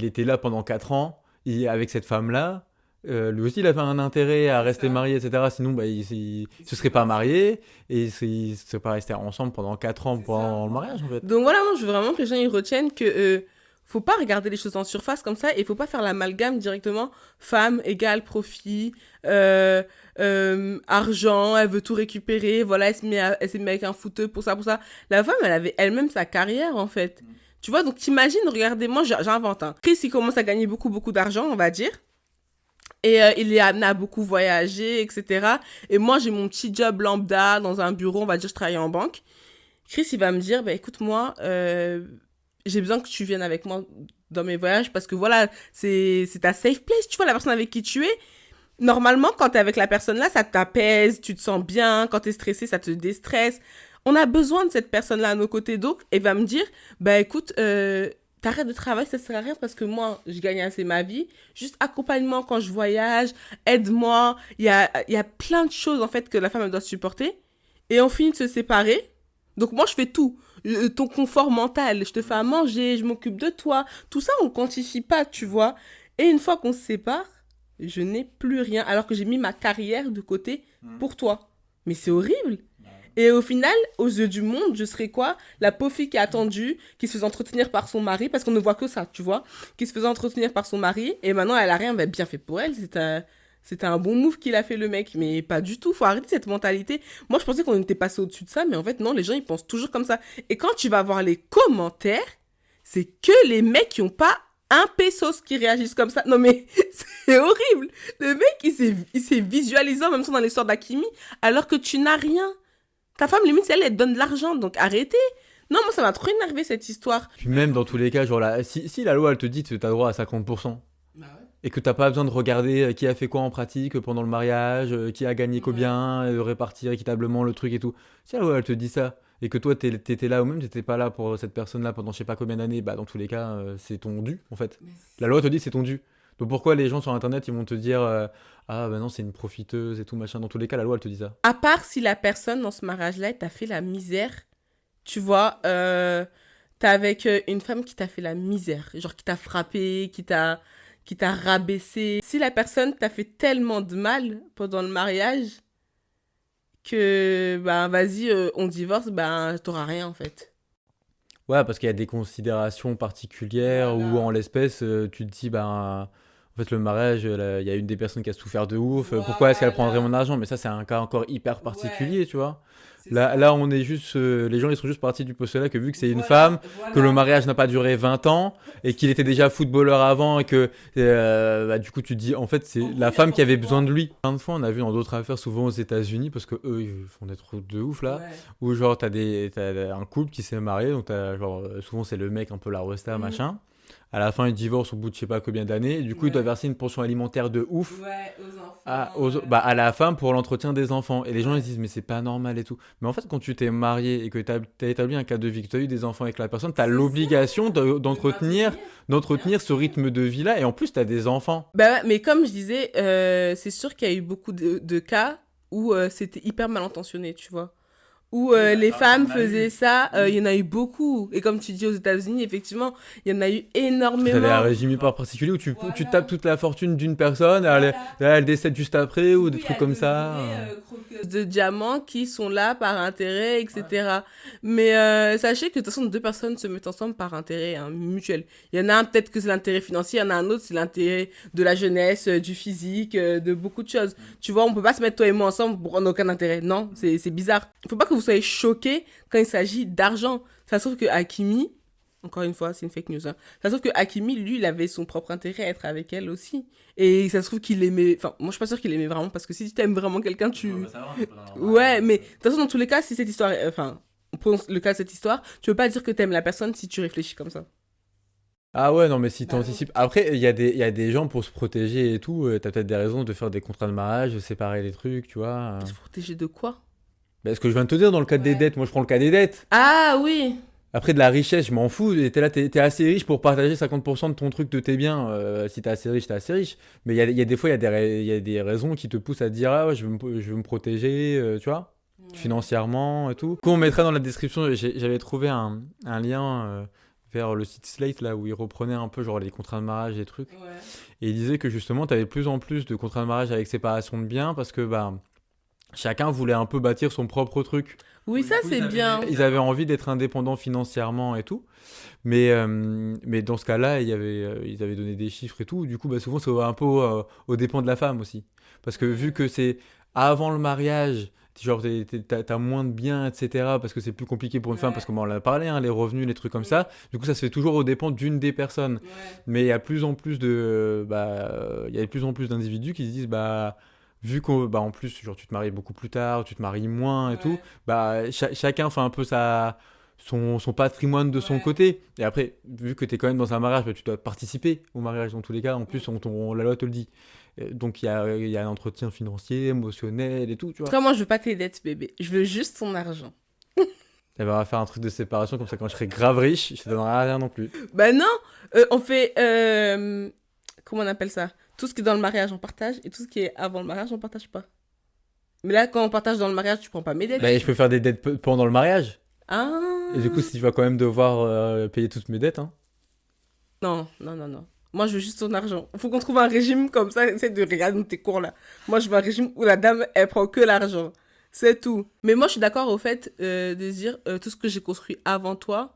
était là pendant 4 ans, avec cette femme-là. Lui aussi, il avait un intérêt à rester marié, etc. Sinon, bah, il se serait pas marié et il se serait pas resté ensemble pendant 4 ans pendant le mariage, en fait.
Donc voilà, moi je veux vraiment que les gens ils retiennent que faut pas regarder les choses en surface comme ça et faut pas faire l'amalgame directement femme égale profit, argent, elle veut tout récupérer, voilà, elle s'est mise avec un fouteux pour ça. La femme, elle avait elle-même sa carrière en fait. Tu vois, donc t'imagines, regardez, moi j'invente. Hein. Chris, il commence à gagner beaucoup d'argent, on va dire. Et il est amené à beaucoup voyager, etc. Et moi, j'ai mon petit job lambda dans un bureau, on va dire, je travaille en banque. Chris, il va me dire, bah écoute, moi, j'ai besoin que tu viennes avec moi dans mes voyages parce que voilà, c'est ta safe place, tu vois, la personne avec qui tu es. Normalement, quand t'es avec la personne là, ça t'apaise, tu te sens bien. Quand t'es stressé, ça te déstresse. On a besoin de cette personne-là à nos côtés. Donc, elle va me dire, bah écoute, t'arrêtes de travailler, ça sert à rien parce que moi, je gagne assez ma vie. Juste accompagnement quand je voyage, aide-moi. Il y a plein de choses en fait que la femme elle doit supporter. Et on finit de se séparer. Donc moi, je fais tout. Ton confort mental, je te fais à manger, je m'occupe de toi. Tout ça, on ne quantifie pas, tu vois. Et une fois qu'on se sépare, je n'ai plus rien alors que j'ai mis ma carrière de côté pour toi. Mais c'est horrible. Et au final, aux yeux du monde, je serais quoi? La pauvre fille qui a attendu, qui se faisait entretenir par son mari, parce qu'on ne voit que ça, tu vois, qui se faisait entretenir par son mari, et maintenant elle a rien, bah, bien fait pour elle, c'était un bon move qu'il a fait le mec, mais pas du tout, faut arrêter cette mentalité. Moi je pensais qu'on était passé au-dessus de ça, mais en fait non, les gens ils pensent toujours comme ça. Et quand tu vas voir les commentaires, c'est que les mecs qui ont pas un pesos qui réagissent comme ça. Non mais c'est horrible. Le mec il s'est visualisé en même temps dans l'histoire d'Akimi, alors que tu n'as rien. Ta femme, limite, elle te donne de l'argent, donc arrêtez. Non, moi, ça m'a trop énervé, cette histoire.
Puis même dans tous les cas, genre si la loi elle te dit que t'as droit à 50%,
Bah ouais.
et que t'as pas besoin de regarder qui a fait quoi en pratique pendant le mariage, qui a gagné combien, de répartir équitablement le truc et tout. Si la loi elle te dit ça, et que toi t'étais là ou même t'étais pas là pour cette personne-là pendant je sais pas combien d'années, bah dans tous les cas, c'est ton dû en fait. La loi te dit c'est ton dû. Donc pourquoi les gens sur internet ils vont te dire ah bah non c'est une profiteuse et tout machin. Dans tous les cas la loi elle te dit ça.
À part si la personne dans ce mariage-là, elle t'a fait la misère, tu vois, t'es avec une femme qui t'a fait la misère, genre qui t'a frappé, qui t'a rabaissé. Si la personne t'a fait tellement de mal pendant le mariage que, ben, vas-y, on divorce, ben, t'auras rien, en fait.
Ouais, parce qu'il y a des considérations particulières où,
Voilà.
en l'espèce, tu te dis, ben, en fait, le mariage, il y a une des personnes qui a souffert de ouf. Pourquoi est-ce qu'elle prendrait
Voilà.
mon argent? Mais ça, c'est un cas encore hyper
Ouais,
particulier, tu vois.
c'est
Là,
ça.
on est juste, les gens, ils sont juste partis du postulat que vu que c'est une femme,
Voilà,
que le
voilà.
mariage n'a pas duré 20 ans et qu'il était déjà footballeur avant et que, bah, du coup, tu te dis, en fait, c'est
En gros,
la
il y a
femme qui
pour
avait besoin
toi.
de lui. Plein de fois, on a vu dans d'autres affaires, souvent aux États-Unis, parce que eux, ils font des trucs de ouf là,
Ouais.
où genre, t'as un couple qui s'est marié, donc genre, souvent c'est le mec un peu la resta,
Mhm.
machin. À la fin, ils divorcent au bout de je sais pas combien d'années, et du coup, ils doivent
Ouais.
verser une pension alimentaire de ouf
Ouais, aux
à,
enfants.
bah, à la femme pour l'entretien des enfants. Et les gens ils se
Ouais.
disent, mais c'est pas normal et tout. Mais en fait, quand tu t'es marié et que tu as établi un cadre de vie, que tu as eu des enfants avec la personne, tu as
C'est ça,
l'obligation
de maintenir, bien
d'entretenir ce
sûr.
rythme de vie-là. Et en plus, tu as des enfants.
Bah ouais, mais comme je disais, c'est sûr qu'il y a eu beaucoup de cas où c'était hyper mal intentionné, tu vois. Où
Oui, bah
les
ça,
femmes
on a
faisaient
eu.
ça, il
Oui.
y en a eu beaucoup. Et comme tu dis aux États-Unis, effectivement, il y en a eu
T'avais un
énormément.
régime hyper particulier où tu tapes
Voilà,
toute la fortune d'une personne,
voilà.
elle décède juste après
Du
ou
coup,
des
il y
trucs
a
comme
de
ça.
vrais croqueuses de diamants qui sont là par intérêt, etc. Mais sachez que de toute façon, deux personnes se mettent ensemble par intérêt hein, mutuel. Il y en a un, peut-être que c'est l'intérêt financier, il y en a un autre, c'est l'intérêt de la jeunesse, du physique, de beaucoup de choses. Tu vois, on peut pas se mettre toi et moi ensemble pour en aucun intérêt. Non, c'est bizarre. Il faut pas que vous soyez choqués quand il s'agit d'argent. Ça se trouve que Hakimi, encore une fois, c'est une fake news. Hein. Ça se trouve que Hakimi, lui, il avait son propre intérêt à être avec elle aussi. Et ça se trouve qu'il aimait. Enfin, moi, je suis pas sûre qu'il aimait vraiment parce que si tu aimes vraiment quelqu'un, tu. Ouais, mais de toute façon, dans tous les cas, si cette histoire. Enfin, on prend le cas de cette histoire, tu peux pas dire que t'aimes la personne si tu réfléchis comme ça.
Ah ouais, non, mais si
Bah non.
t'anticipes. Après, il y a des gens pour se protéger et tout. T'as peut-être des raisons de faire des contrats de mariage, de séparer les trucs, tu vois.
Se protéger de quoi?
Bah, ce que je viens de te dire dans le cadre des
Ouais.
dettes, moi je prends le cas des dettes.
Ah oui!
Après, de la richesse, je m'en fous. T'es là, t'es assez riche pour partager 50% de ton truc, de tes biens. Si t'es assez riche, t'es assez riche. Mais il y a des fois, il y a des raisons qui te poussent à te dire, ah ouais, je veux me protéger, tu vois,
Ouais.
financièrement et tout. Du coup, on mettra dans la description, j'avais trouvé un lien vers le site Slate, là, où il reprenait un peu genre les contrats de mariage et trucs.
Ouais.
Et il disait que justement, t'avais de plus en plus de contrats de mariage avec séparation de biens parce que bah, chacun voulait un peu bâtir son propre truc.
Oui, ça c'est bien.
Ils avaient envie d'être indépendants financièrement et tout. Mais dans ce cas-là, ils avaient donné des chiffres et tout. Du coup, bah, souvent, c'est un peu aux dépens de la femme aussi. Parce que vu
Ouais.
que c'est avant le mariage, genre t'as moins de biens, etc. Parce que c'est plus compliqué pour une femme, parce
Ouais.
qu'on en a parlé, hein, les revenus, les trucs comme
Mm.
ça. Du coup, ça se fait toujours aux dépens d'une des personnes.
Ouais.
Mais il y a plus en plus il y a de plus en plus d'individus qui se disent, bah, vu qu'en bah, en plus, genre, tu te maries beaucoup plus tard, tu te maries moins et tout,
Ouais.
bah, chacun fait un peu son patrimoine de son
Ouais.
côté. Et après, vu que tu es quand même dans un mariage, bah, tu dois participer au mariage dans tous les cas. En plus,
Mm.
la loi te le dit. Donc, il y a un entretien financier, émotionnel et tout, tu
En tout
vois.
cas, moi, je veux pas tes dettes, bébé. Je veux juste ton argent.
Et ben, on va faire un truc de séparation, comme ça, quand je serai grave riche, je te donnerai rien non plus.
Bah non, on fait... comment on appelle ça? Tout ce qui est dans le mariage, on partage. Et tout ce qui est avant le mariage, on partage pas. Mais là, quand on partage dans le mariage, tu prends pas mes dettes.
Bah, je peux faire des dettes pendant le mariage. Et du coup,
Ah.
si tu vas quand même devoir payer toutes mes dettes, hein.
Non, non, non, non. Moi, je veux juste ton argent. Faut qu'on trouve un régime comme ça. Essaye de regarder tes cours là. Moi, je veux un régime où la dame, elle prend que l'argent. C'est tout. Mais moi, je suis d'accord au fait de dire tout ce que j'ai construit avant toi.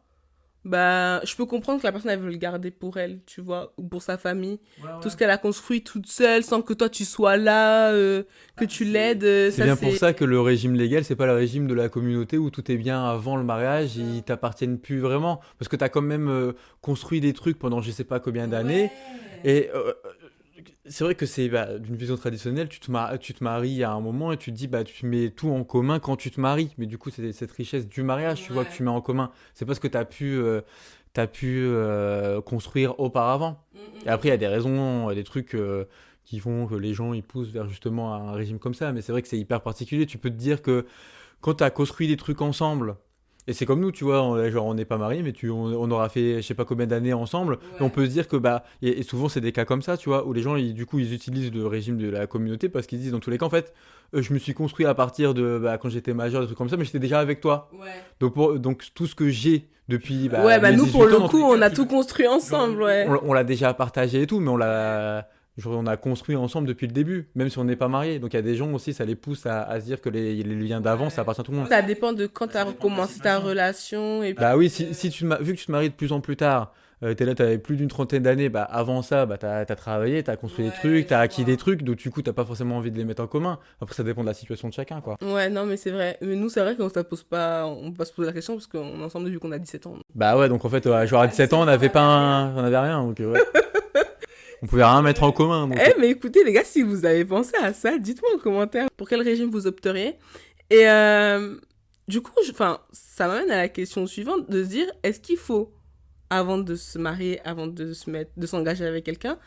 Bah, je peux comprendre que la personne, elle veut le garder pour elle, tu vois, ou pour sa famille. Tout ce qu'elle a construit toute seule, sans que toi, tu sois là, que tu l'aides,
C'est
ça,
bien pour
c'est...
ça que le régime légal, c'est pas le régime de la communauté où tout est bien avant le mariage, ils t'appartiennent plus vraiment. Parce que t'as quand même construit des trucs pendant je sais pas combien d'années.
Ouais.
Et c'est vrai que c'est bah, d'une vision traditionnelle, tu te maries à un moment et tu te dis, bah, tu mets tout en commun quand tu te maries. Mais du coup, c'est cette richesse du mariage, tu vois, que
Ouais.
tu mets en commun. C'est pas ce que t'as pu construire auparavant.
Mm, mm,
Et après, il y a
mm,
des raisons, des trucs qui font que les gens ils poussent vers justement un régime comme ça. Mais c'est vrai que c'est hyper particulier. Tu peux te dire que quand tu as construit des trucs ensemble, Et c'est comme nous, tu vois, genre on n'est pas mariés, mais on aura fait je sais pas combien d'années ensemble. Et on peut se dire que, bah, et souvent c'est des cas comme ça, tu vois, où les gens, du coup, ils utilisent le régime de la communauté parce qu'ils disent dans tous les cas, en fait, je me suis construit à partir de, bah, quand j'étais majeur, des trucs comme ça, mais j'étais déjà avec toi.
Ouais.
Donc tout ce que j'ai depuis
Ouais, bah
mes
nous,
18
pour le
ans, dans tous
coup,
les
on
cas,
a tout construit ensemble, ouais.
on l'a déjà partagé et tout, mais genre, on a construit ensemble depuis le début, même si on n'est pas mariés. Donc il y a des gens aussi, ça les pousse à se dire que les liens d'avant, ça appartient à tout le monde.
Ça dépend de quand tu as recommencé ta relation. Et puis,
Bah oui, si vu que tu te maries de plus en plus tard, t'es là, t'avais plus d'une trentaine d'années, bah avant ça, bah t'as travaillé, t'as construit des trucs, t'as acquis des trucs, donc du coup t'as pas forcément envie de les mettre en commun. Après ça dépend de la situation de chacun, quoi.
Ouais, non, mais c'est vrai. Mais nous, c'est vrai qu'on ne pose pas, on peut pas se poser la question parce qu'on est ensemble depuis qu'on a 17 ans.
Bah ouais, donc en fait, genre à 17 ans, on avait on avait rien, donc ouais. On pouvait rien mettre en commun. Donc...
Eh, mais écoutez, les gars, si vous avez pensé à ça, dites-moi en commentaire pour quel régime vous opteriez. Et du coup, ça m'amène à la question suivante de se dire, est-ce qu'il faut, avant de se marier, avant de s'engager avec quelqu'un,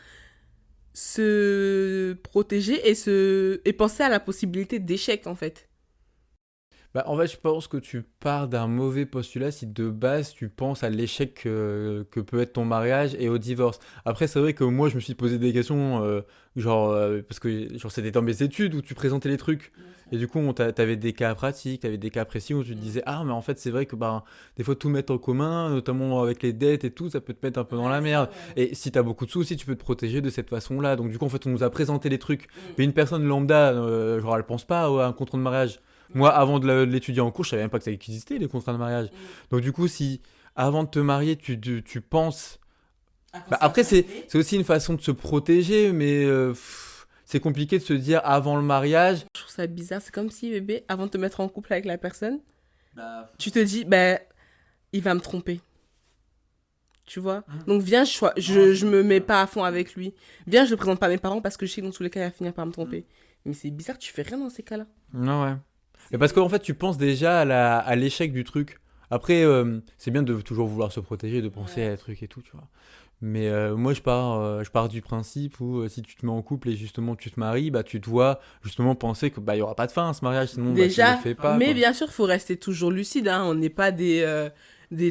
se protéger et penser à la possibilité d'échec, en fait?
Bah, en fait, je pense que tu pars d'un mauvais postulat si de base tu penses à l'échec que peut être ton mariage et au divorce. Après, c'est vrai que moi, je me suis posé des questions, parce que genre, c'était dans mes études où tu présentais les trucs. Et du coup, t'avais des cas pratiques, t'avais des cas précis où tu te disais, ah, mais en fait, c'est vrai que bah, des fois, tout mettre en commun, notamment avec les dettes et tout, ça peut te mettre un peu dans la merde. Et si t'as beaucoup de sous aussi, tu peux te protéger de cette façon-là. Donc, du coup, en fait, on nous a présenté les trucs. Mais une personne lambda, genre, elle pense pas à un contrat de mariage. Moi, avant de l'étudier en cours, je savais même pas que ça existait, les contrats de mariage. Donc, du coup, si avant de te marier, tu penses. Bah, après, c'est aussi une façon de se protéger, mais c'est compliqué de se dire avant le mariage.
Je trouve ça bizarre. C'est comme si, bébé, avant de te mettre en couple avec la personne,
Bah,
tu te dis, bah, il va me tromper. Tu vois? Donc, viens, je me mets pas à fond avec lui. Viens, je le présente pas à mes parents parce que je sais que dans tous les cas, il va finir par me tromper. Mais c'est bizarre, tu fais rien dans ces cas-là.
Non, ouais. Et parce qu'en fait, tu penses déjà à l'échec du truc. Après, c'est bien de toujours vouloir se protéger, de penser à des trucs et tout, tu vois. Mais moi, je pars du principe où si tu te mets en couple et justement tu te maries, bah tu dois justement penser que bah il y aura pas de fin à ce mariage, sinon bah, tu
Déjà,
le fais pas.
mais
Quoi.
bien sûr, faut rester toujours lucide, hein. On n'est pas des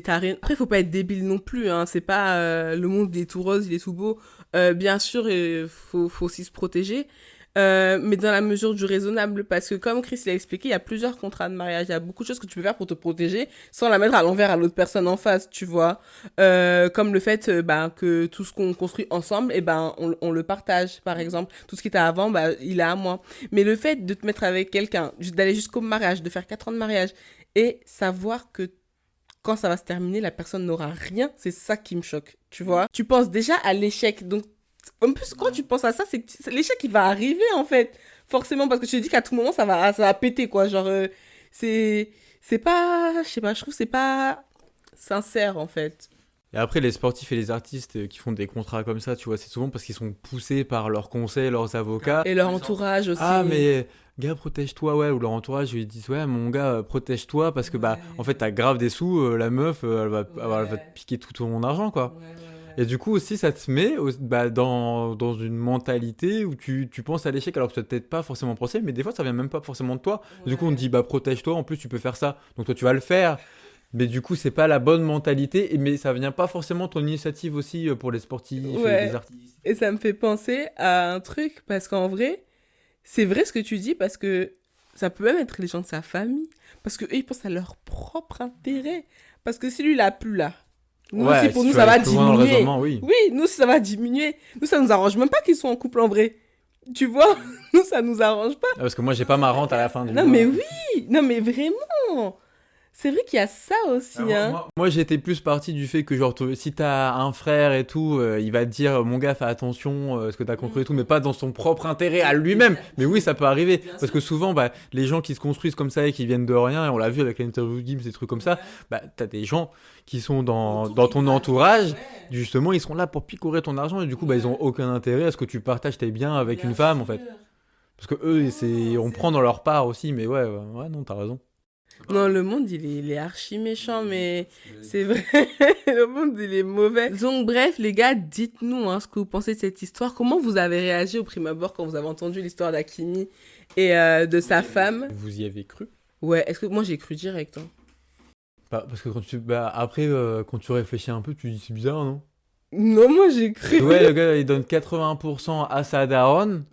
tarés. Après, faut pas être débile non plus, hein. C'est pas le monde il est tout rose, il est tout beau. Bien sûr, faut aussi se protéger. Mais dans la mesure du raisonnable, parce que comme Chris l'a expliqué, il y a plusieurs contrats de mariage, il y a beaucoup de choses que tu peux faire pour te protéger sans la mettre à l'envers à l'autre personne en face, tu vois. Comme le fait que tout ce qu'on construit ensemble, on le partage, par exemple. Tout ce qui était avant, il est à moi. Mais le fait de te mettre avec quelqu'un, d'aller jusqu'au mariage, de faire 4 ans de mariage, et savoir que quand ça va se terminer, la personne n'aura rien, c'est ça qui me choque, tu vois. Tu penses déjà à l'échec, donc en plus, quand tu penses à ça, c'est que l'échec, il va arriver, en fait. Forcément, parce que tu te dis qu'à tout moment, ça va péter, quoi. Genre, c'est pas... Je sais pas, je trouve que c'est pas sincère, en fait.
Et après, les sportifs et les artistes qui font des contrats comme ça, tu vois, c'est souvent parce qu'ils sont poussés par leurs conseils, leurs avocats.
Et leur entourage aussi.
Ah, mais gars, protège-toi, ouais. Ou leur entourage, ils disent, ouais, mon gars, protège-toi parce que, bah, en fait, t'as grave des sous, la meuf, elle va te piquer tout ton argent, quoi. Et du coup aussi, ça te met dans une mentalité où tu penses à l'échec alors que tu n'as peut-être pas forcément pensé, mais des fois ça vient même pas forcément de toi. Ouais. Du coup on te dit bah protège-toi, en plus tu peux faire ça, donc toi tu vas le faire. Mais du coup c'est pas la bonne mentalité, mais ça vient pas forcément de ton initiative aussi pour les sportifs et les artistes.
Et ça me fait penser à un truc, parce qu'en vrai, c'est vrai ce que tu dis, parce que ça peut même être les gens de sa famille, parce qu'eux ils pensent à leur propre intérêt. Parce que si lui il a plus là, nous aussi, pour nous, ça va diminuer. Oui, nous, ça va diminuer. Nous, ça nous arrange même pas qu'ils soient en couple en vrai. Tu vois, nous, ça nous arrange pas.
Parce que moi, j'ai pas ma rente à la fin du mois.
Non, mais oui, non, mais vraiment. C'est vrai qu'il y a ça aussi, hein.
Moi, j'étais plus parti du fait que, genre, si t'as un frère et tout, il va te dire, mon gars, fais attention, ce que t'as construit et tout, mais pas dans son propre intérêt à lui-même. Mais oui, ça peut arriver. Parce que souvent, les gens qui se construisent comme ça et qui viennent de rien, et on l'a vu avec l'interview Gims, des trucs comme ça, t'as des gens qui sont dans ton entourage, justement, ils sont là pour picorer ton argent, et du coup, ils ont aucun intérêt à ce que tu partages tes biens avec une femme, en fait. Parce que eux, on prend dans leur part aussi, mais ouais, non, t'as raison.
Non, le monde, il est archi méchant, mais c'est vrai. Le monde, il est mauvais. Donc, bref, les gars, dites-nous ce que vous pensez de cette histoire. Comment vous avez réagi au prime abord quand vous avez entendu l'histoire d'Hakimi et de sa femme?
Vous y avez cru?
Ouais, est-ce que moi, j'ai cru direct.
Bah, parce que après, quand tu réfléchis un peu, tu dis c'est bizarre, non?
Non, moi j'ai cru.
Ouais, le gars, il donne 80% à sa daronne.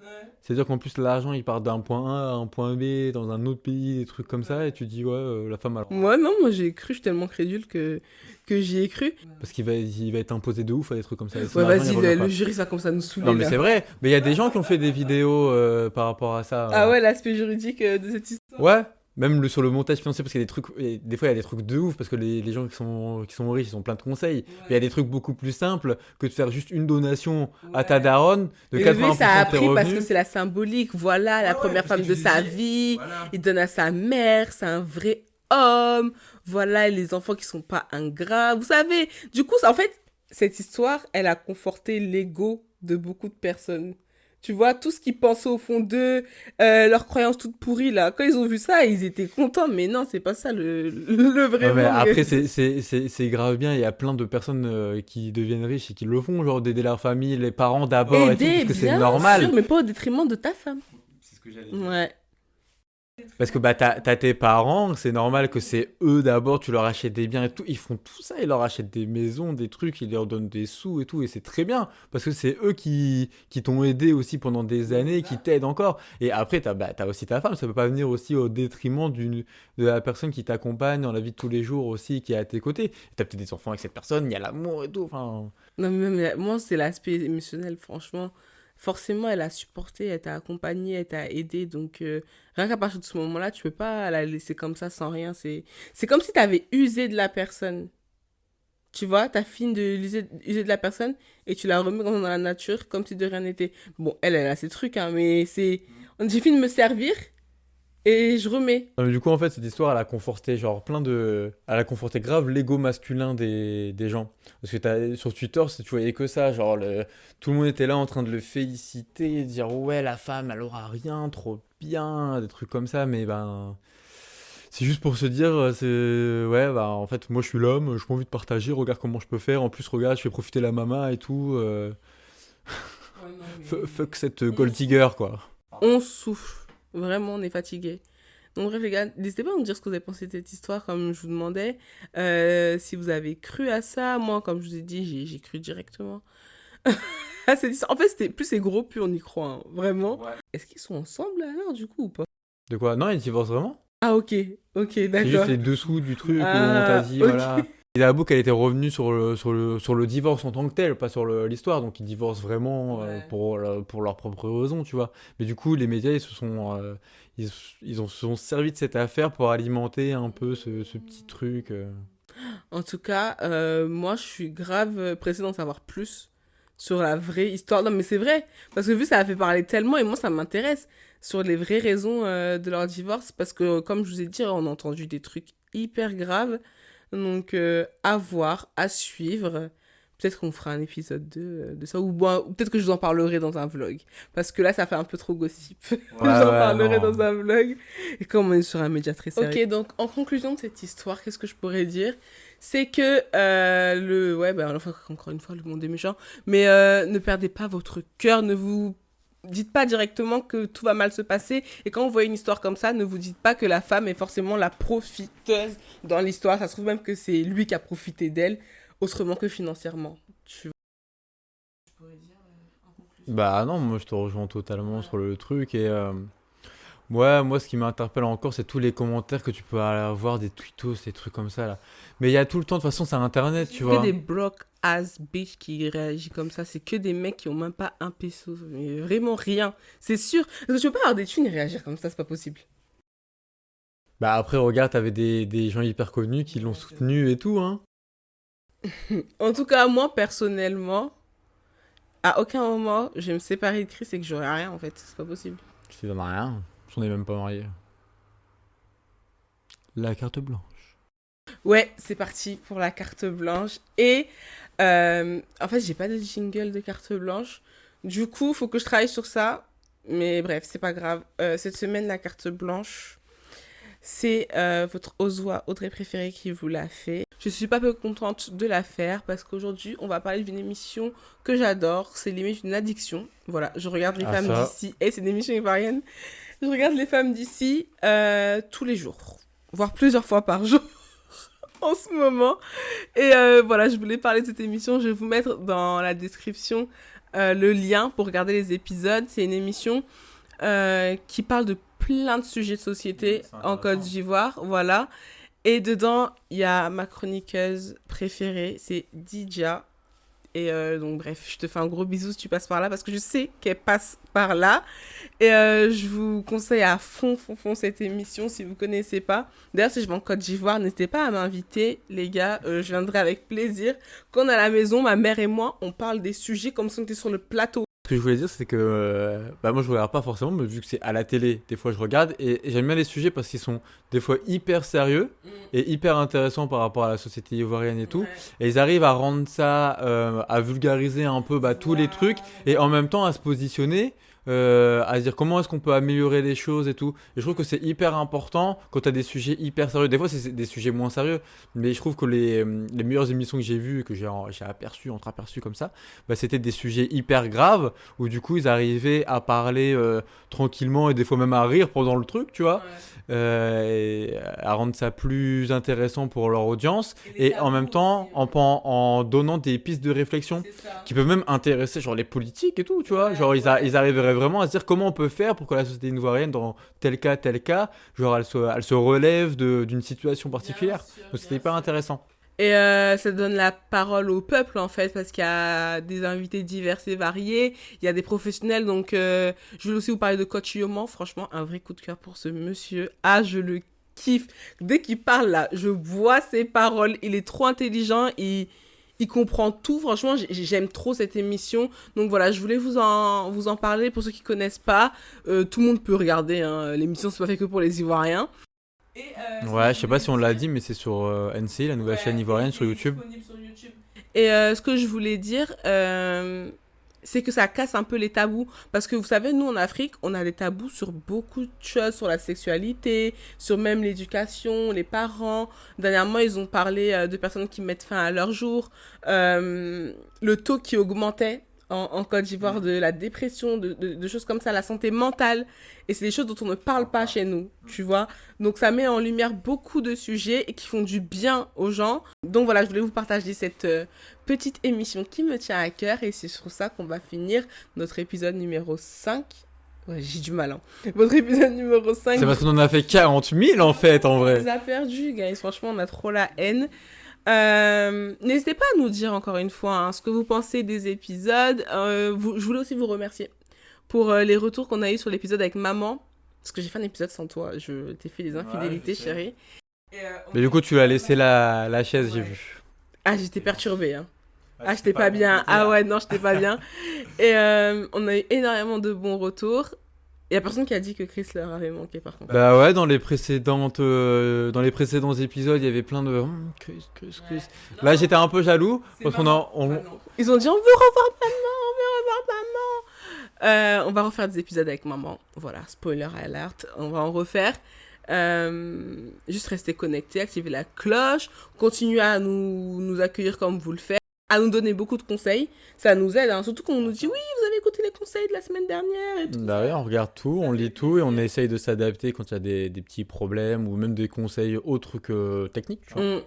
C'est-à-dire qu'en plus, l'argent, il part d'un point A à un point B, dans un autre pays, des trucs comme ça, et tu dis, ouais, la femme, alors.
Moi, non, moi j'ai cru, je suis tellement crédule que j'y ai cru.
Parce qu'il va être imposé de ouf à des trucs comme ça. Et si
Ouais,
l'argent,
vas-y,
il revient
le
pas.
jury, ça commence à nous
Non,
saouler
mais
là.
c'est vrai. Mais il y a des gens qui ont fait des vidéos par rapport à ça.
Ah ouais, l'aspect juridique de cette histoire.
Ouais. Même sur le montage financier, parce qu'il y a des trucs, et des fois il y a des trucs de ouf, parce que les gens qui sont riches, ils ont plein de conseils. Mais il y a des trucs beaucoup plus simples que de faire juste une donation à ta daronne de
Et
80%
lui, ça a
de tes
appris parce que
revenus.
c'est la symbolique. Voilà, la première femme de sa vie. Il donne à sa mère, c'est un vrai homme. Voilà, et les enfants qui sont pas ingrats. Vous savez, du coup, en fait, cette histoire, elle a conforté l'ego de beaucoup de personnes. Tu vois, tout ce qu'ils pensaient au fond d'eux, leurs croyances toutes pourries, là. Quand ils ont vu ça, ils étaient contents. Mais non, c'est pas ça le vrai
Ouais, mais
monde.
après, c'est grave bien. Il y a plein de personnes qui deviennent riches et qui le font, genre d'aider leur famille, les parents d'abord et tout,
Aider,
parce que c'est
bien
normal.
sûr, mais pas au détriment de ta femme.
C'est ce que j'allais
Ouais.
Parce que bah, t'as tes parents, c'est normal que c'est eux d'abord, tu leur achètes des biens et tout. Ils font tout ça, ils leur achètent des maisons, des trucs, ils leur donnent des sous et tout. Et c'est très bien, parce que c'est eux qui t'ont aidé aussi pendant des années, qui t'aident encore. Et après, t'as aussi ta femme, ça peut pas venir aussi au détriment de la personne qui t'accompagne dans la vie de tous les jours aussi, qui est à tes côtés. T'as peut-être des enfants avec cette personne, il y a l'amour et tout. Enfin,
Non, mais même, moi, c'est l'aspect émotionnel, franchement. Forcément, elle a supporté, elle t'a accompagné, elle t'a aidé. Donc, rien qu'à partir de ce moment-là, tu peux pas la laisser comme ça sans rien. C'est comme si tu avais usé de la personne. Tu vois, t'as fini de user de la personne et tu la remets dans la nature comme si de rien n'était. Bon, elle a ses trucs, hein, mais c'est... J'ai fini de me servir et je remets.
non, mais du coup, en fait, cette histoire, elle a conforté, genre, Elle a conforté grave l'ego masculin des gens. Parce que sur Twitter, tu voyais que ça, genre, tout le monde était là en train de le féliciter, dire, ouais, la femme, elle aura rien, trop bien, des trucs comme ça, mais ben... C'est juste pour se dire, ouais, bah, en fait, moi, je suis l'homme, j'ai pas envie de partager, regarde comment je peux faire, en plus, regarde, je fais profiter la maman et tout, fuck cette gold digger, quoi.
On souffle. Vraiment, on est fatigué. Donc bref, les gars, n'hésitez pas à me dire ce que vous avez pensé de cette histoire, comme je vous demandais. Si vous avez cru à ça, moi, comme je vous ai dit, j'ai cru directement. À cette histoire. En fait, plus c'est gros, plus on y croit, hein. Vraiment.
Ouais.
Est-ce qu'ils sont ensemble alors, du coup, ou pas?
De quoi? Non, ils divorcent vraiment?
Ah, ok,
C'est juste
d'accord.
les dessous du truc où on
Ah,
t'a dit,
ok.
voilà. Il avoue qu'elle était revenue sur le divorce en tant que tel, pas sur l'histoire. Donc ils divorcent vraiment
Ouais.
pour leurs propres raisons, tu vois. Mais du coup, les médias, ils se sont servis de cette affaire pour alimenter un peu ce petit truc.
En tout cas, moi, je suis grave pressée d'en savoir plus sur la vraie histoire. Non, mais c'est vrai. Parce que vu ça a fait parler tellement, et moi, ça m'intéresse, sur les vraies raisons de leur divorce. Parce que, comme je vous ai dit, on a entendu des trucs hyper graves. Donc, à voir, à suivre. Peut-être qu'on fera un épisode 2 de ça. Ou peut-être que je vous en parlerai dans un vlog. Parce que là, ça fait un peu trop gossip.
Ouais,
J'en parlerai
non.
dans un vlog. Et comme on est sur un média très sérieux. Ok, donc en conclusion de cette histoire, qu'est-ce que je pourrais dire? C'est que ouais, ben, enfin, encore une fois, le monde est méchant. Mais ne perdez pas votre cœur, ne vous dites pas directement que tout va mal se passer. Et quand vous voyez une histoire comme ça, ne vous dites pas que la femme est forcément la profiteuse dans l'histoire. Ça se trouve même que c'est lui qui a profité d'elle, autrement que financièrement. Tu pourrais dire en conclusion.
Bah non, moi je te rejoins totalement sur le truc. Et ouais, moi ce qui m'interpelle encore, c'est tous les commentaires que tu peux avoir, des tweetos, des trucs comme ça là. Mais il y a tout le temps, de toute façon, c'est internet, tu
Que
vois.
des broke ass bitch qui réagissent comme ça. C'est que des mecs qui ont même pas un peso. Mais vraiment rien. C'est sûr. Parce que tu peux pas avoir des thunes et réagir comme ça, c'est pas possible.
Bah après, regarde, t'avais des gens hyper connus qui l'ont soutenu et tout, hein.
En tout cas, moi, personnellement, à aucun moment, je vais me séparer de Chris et que j'aurai rien, en fait. C'est pas possible.
Ça donne rien. On n'est même pas mariés. La carte blanche.
Ouais, c'est parti pour la carte blanche. Et, en fait, j'ai pas de jingle de carte blanche. Du coup, faut que je travaille sur ça. Mais bref, c'est pas grave. Cette semaine, la carte blanche, c'est votre Ozoa Audrey préférée qui vous l'a fait. Je suis pas peu contente de la faire parce qu'aujourd'hui, on va parler d'une émission que j'adore. C'est l'émission d'une addiction. Voilà, je regarde les femmes
ça.
d'ici. Et c'est une émission ivoirienne. Je regarde les femmes d'ici tous les jours, voire plusieurs fois par jour. en ce moment. Et voilà, je voulais parler de cette émission. Je vais vous mettre dans la description le lien pour regarder les épisodes. C'est une émission qui parle de plein de sujets de société en Côte d'Ivoire. Voilà. Et dedans, il y a ma chroniqueuse préférée, c'est Didja. Et donc bref, je te fais un gros bisou si tu passes par là parce que je sais qu'elle passe par là. Et je vous conseille à fond cette émission si vous connaissez pas. D'ailleurs, si je vais en Côte d'Ivoire, n'hésitez pas à m'inviter, les gars. Je viendrai avec plaisir. Quand on est à la maison, ma mère et moi, on parle des sujets comme si on était sur le plateau.
Ce que je voulais dire, c'est que moi je regarde pas forcément, mais vu que c'est à la télé, des fois je regarde et j'aime bien les sujets parce qu'ils sont des fois hyper sérieux et hyper intéressants par rapport à la société ivoirienne et tout.
Ouais.
Et ils arrivent à rendre ça, à vulgariser un peu tous les trucs et en même temps à se positionner. À se dire comment est-ce qu'on peut améliorer les choses et tout. Et je trouve que c'est hyper important quand tu as des sujets hyper sérieux. Des fois, c'est des sujets moins sérieux, mais je trouve que les meilleures émissions que j'ai vues, que j'ai entreaperçues comme ça, c'était des sujets hyper graves où du coup, ils arrivaient à parler tranquillement et des fois même à rire pendant le truc, tu vois, et à rendre ça plus intéressant pour leur audience et en même temps en donnant des pistes de réflexion qui peuvent même intéresser genre les politiques et tout, tu vois, genre ils arriveraient vraiment à se dire comment on peut faire pour que la société ivoirienne dans tel cas, genre elle se relève d'une situation particulière. Donc c'était hyper intéressant.
Et ça donne la parole au peuple, en fait, parce qu'il y a des invités divers et variés, il y a des professionnels, donc je voulais aussi vous parler de Coach Yoman, franchement, un vrai coup de cœur pour ce monsieur. Ah, je le kiffe. Dès qu'il parle, là, je vois ses paroles, il est trop intelligent, il comprend tout, franchement, j'aime trop cette émission. Donc voilà, je voulais vous en parler, pour ceux qui connaissent pas, tout le monde peut regarder, hein. L'émission, c'est pas fait que pour les Ivoiriens. Et,
Ouais, je sais pas si on l'a dit, mais c'est sur NCI, la nouvelle chaîne ivoirienne sur YouTube.
Et ce que je voulais dire, c'est que ça casse un peu les tabous. Parce que vous savez, nous en Afrique, on a des tabous sur beaucoup de choses, sur la sexualité, sur même l'éducation, les parents. Dernièrement, ils ont parlé de personnes qui mettent fin à leur jour. Le taux qui augmentait en Côte d'Ivoire de la dépression, de choses comme ça, la santé mentale. Et c'est des choses dont on ne parle pas chez nous, tu vois. Donc ça met en lumière beaucoup de sujets et qui font du bien aux gens. Donc voilà, je voulais vous partager cette petite émission qui me tient à cœur. Et c'est sur ça qu'on va finir notre épisode numéro 5. Ouais, j'ai du mal, hein. Votre épisode numéro 5.
C'est parce qu'on en a fait 40 000 en fait, en
On
vrai.
les a perdus, guys. Franchement, on a trop la haine. N'hésitez pas à nous dire encore une fois hein, ce que vous pensez des épisodes. Je voulais aussi vous remercier pour les retours qu'on a eu sur l'épisode avec maman. Parce que j'ai fait un épisode sans toi. Je t'ai fait des infidélités, chérie.
Mais du coup, tu as laissé la chaise, j'ai vu.
Ah, j'étais perturbée. Hein. Ah, j'étais pas bien. Ah ouais, non, j'étais pas bien. Et on a eu énormément de bons retours. Il y a personne qui a dit que Chris leur avait manqué, par contre.
Bah ouais, dans les précédents épisodes, il y avait plein de Chris.
Ouais.
Là, j'étais un peu jaloux parce qu'on
Ils ont dit on veut revoir maman. On va refaire des épisodes avec maman. Voilà, spoiler alert, on va en refaire. Juste rester connectés, activer la cloche, continuer à nous accueillir comme vous le faites, à nous donner beaucoup de conseils. Ça nous aide, hein. Surtout quand on nous dit oui, vous avez écouté les conseils de la semaine dernière et tout.
Bah ouais, on regarde tout, on lit tout et on essaye de s'adapter quand il y a des petits problèmes ou même des conseils autres que techniques. Tu vois.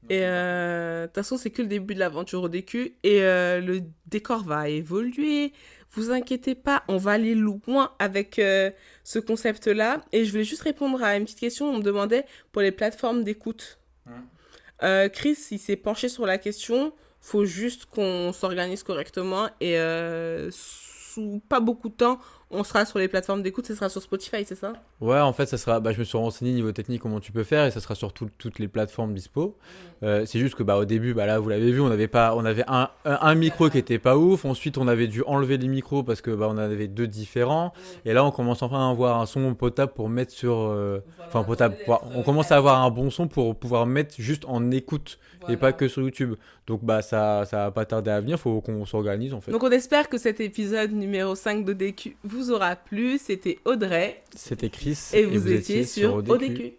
Et de toute façon, c'est que le début de l'aventure au DQ et le décor va évoluer. Vous inquiétez pas, on va aller loin avec ce concept-là. Et je voulais juste répondre à une petite question. On me demandait pour les plateformes d'écoute. Chris, il s'est penché sur la question. Faut juste qu'on s'organise correctement et sous pas beaucoup de temps, on sera sur les plateformes d'écoute, ça sera sur Spotify, c'est ça?
Ouais, en fait, ça sera. Je me suis renseigné niveau technique comment tu peux faire et ça sera sur toutes les plateformes dispo. C'est juste que au début, là, vous l'avez vu, on avait un micro qui était pas ouf. Ensuite, on avait dû enlever les micros parce que on avait deux différents. Et là, on commence enfin à avoir un son potable pour mettre sur. Potable. On commence à avoir un bon son pour pouvoir mettre juste en écoute et pas que sur YouTube. Donc ça va pas tarder à venir. Faut qu'on s'organise en fait.
Donc on espère que cet épisode numéro 5 d'ODQ vous aura plu. C'était Audrey.
C'était Chris.
Et vous étiez sur ODQ.